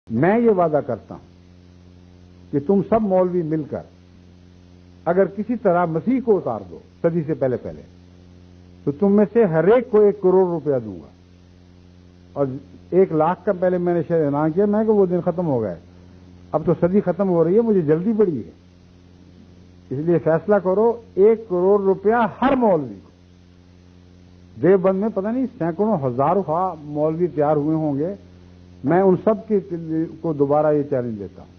میں یہ وعدہ کرتا ہوں کہ تم سب مولوی مل کر اگر کسی طرح مسیح کو اتار دو صدی سے پہلے تو تم میں سے ہر ایک کو 1 کروڑ روپیہ دوں گا. اور 1 لاکھ کا پہلے میں نے شاید اعلان کیا میں کہ وہ دن ختم ہو گئے. اب تو صدی ختم ہو رہی ہے, مجھے جلدی پڑی ہے, اس لیے فیصلہ کرو 1 کروڑ روپیہ ہر مولوی کو. دیوبند میں پتہ نہیں سینکڑوں ہزاروں مولوی تیار ہوئے ہوں گے. میں ان سب کو دوبارہ یہ چیلنج دیتا ہوں.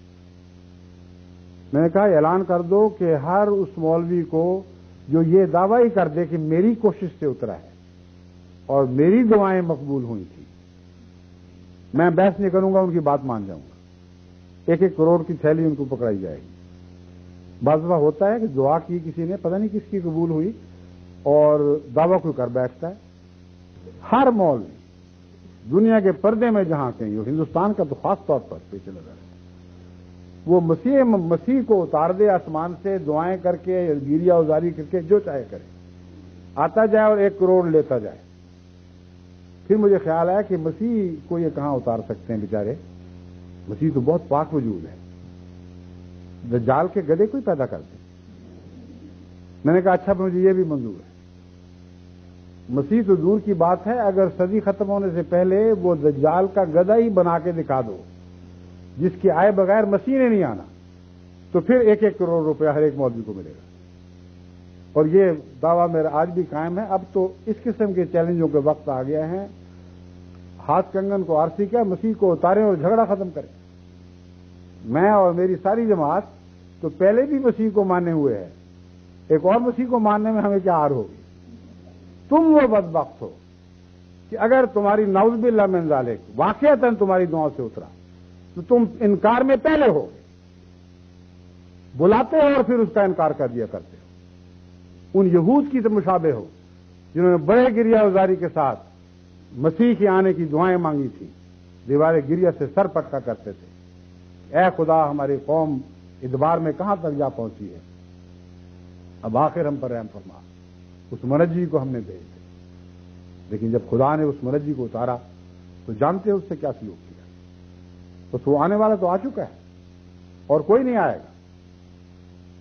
میں نے کہا اعلان کر دو کہ ہر اس مولوی کو جو یہ دعویٰ ہی کر دے کہ میری کوشش سے اترا ہے اور میری دعائیں مقبول ہوئی تھی, میں بحث نہیں کروں گا, ان کی بات مان جاؤں گا. 1 کروڑ کی تھیلی ان کو پکڑائی جائے گی. بعض دفعہ ہوتا ہے کہ دعا کی کسی نے, پتہ نہیں کس کی قبول ہوئی, اور دعویٰ کوئی کر بیٹھتا ہے. ہر مولوی دنیا کے پردے میں جہاں کہیں ہو, ہندوستان کا تو خاص طور پر پیچھے لگا ہے, وہ مسیح کو اتار دے آسمان سے, دعائیں کر کے گیریا ازاری کر کے جو چاہے کرے, آتا جائے اور 1 کروڑ لیتا جائے. پھر مجھے خیال آیا کہ مسیح کو یہ کہاں اتار سکتے ہیں بیچارے, مسیح تو بہت پاک وجود ہے. دجال کے گدھے کوئی پیدا کرتے. میں نے کہا اچھا مجھے یہ بھی منظور ہے. مسیح تو دور کی بات ہے, اگر صدی ختم ہونے سے پہلے وہ دجال کا گدھا ہی بنا کے دکھا دو جس کے آئے بغیر مسیح نے نہیں آنا, تو پھر 1 کروڑ روپیہ ہر ایک مولوی کو ملے گا. اور یہ دعویٰ میرا آج بھی قائم ہے. اب تو اس قسم کے چیلنجوں کے وقت آ گیا ہے. ہاتھ کنگن کو آرسی کیا, مسیح کو اتاریں اور جھگڑا ختم کریں. میں اور میری ساری جماعت تو پہلے بھی مسیح کو ماننے ہوئے ہے, ایک اور مسیح کو ماننے میں ہمیں کیا آر ہوگی. تم وہ بدبخت ہو کہ اگر تمہاری نعوذ باللہ من ذالک واقعتاً تمہاری دعاؤں سے اترا تو تم انکار میں پہلے ہو, بلاتے ہو اور پھر اس کا انکار کر دیا کرتے ہو. ان یہود کی تو مشابہ ہو جنہوں نے بڑے گریا ازاری کے ساتھ مسیح کے آنے کی دعائیں مانگی تھی, دیوارے گریا سے سر پٹکا کرتے تھے. اے خدا ہماری قوم ادبار میں کہاں تک جا پہنچی ہے, اب آخر ہم پر رحم فرما. اس منجی کو ہم نے بھیج دیا, لیکن جب خدا نے اس منجی کو اتارا تو جانتے ہیں اس سے کیا سلوک کیا. تو وہ آنے والا تو آ چکا ہے اور کوئی نہیں آئے گا.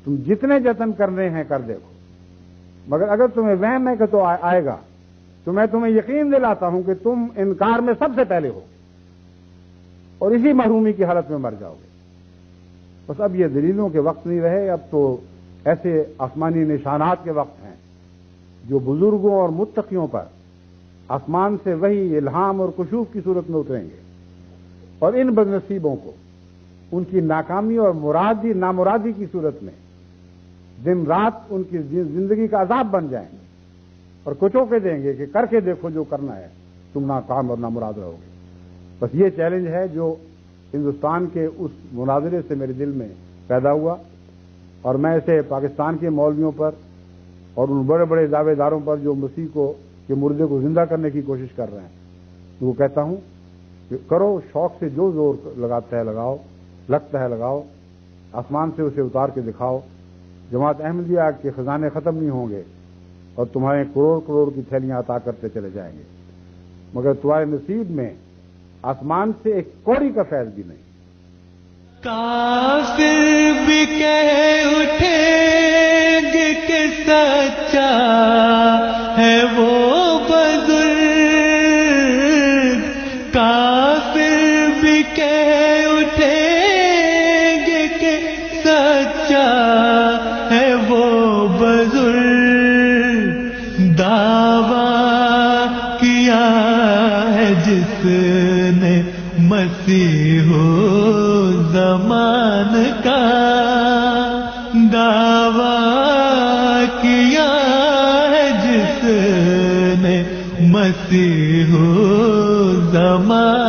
تم جتنے جتن کرنے ہیں کر دیکھو, مگر اگر تمہیں وہم ہے کہ تو آئے گا, تو میں تمہیں یقین دلاتا ہوں کہ تم انکار میں سب سے پہلے ہو اور اسی محرومی کی حالت میں مر جاؤ گے. بس اب یہ دلیلوں کے وقت نہیں رہے, اب تو ایسے آسمانی نشانات کے وقت ہیں جو بزرگوں اور متقیوں پر آسمان سے وہی الہام اور کشوف کی صورت میں اتریں گے, اور ان بدنصیبوں کو ان کی ناکامی اور نامرادی کی صورت میں دن رات ان کی زندگی کا عذاب بن جائیں گے, اور کچو کے دیں گے کہ کر کے دیکھو جو کرنا ہے, تم ناکام اور نامراد رہو گے. بس یہ چیلنج ہے جو ہندوستان کے اس مناظرے سے میرے دل میں پیدا ہوا, اور میں اسے پاکستان کے مولویوں پر اور ان بڑے بڑے دعوے داروں پر جو مسیح کو کے مردے کو زندہ کرنے کی کوشش کر رہے ہیں, وہ کہتا ہوں کہ کرو, شوق سے جو زور لگاتا ہے لگاؤ, لگتا ہے لگاؤ, آسمان سے اسے اتار کے دکھاؤ. جماعت احمدیہ کے خزانے ختم نہیں ہوں گے اور تمہارے کروڑ کروڑ کی تھیلیاں عطا کرتے چلے جائیں گے, مگر تمہارے نصیب میں آسمان سے ایک کوڑی کا فیض بھی نہیں. کافر بھی کہہ اٹھیں گے کہ سچا ہے وہ بزرگ, کافر بھی کہہ اٹھیں گے کہ سچا ہے وہ بزرگ. دعویٰ کیا ہے جس نے مسیح زمان کا, دعویٰ کیا ہے جس نے مسیح زمان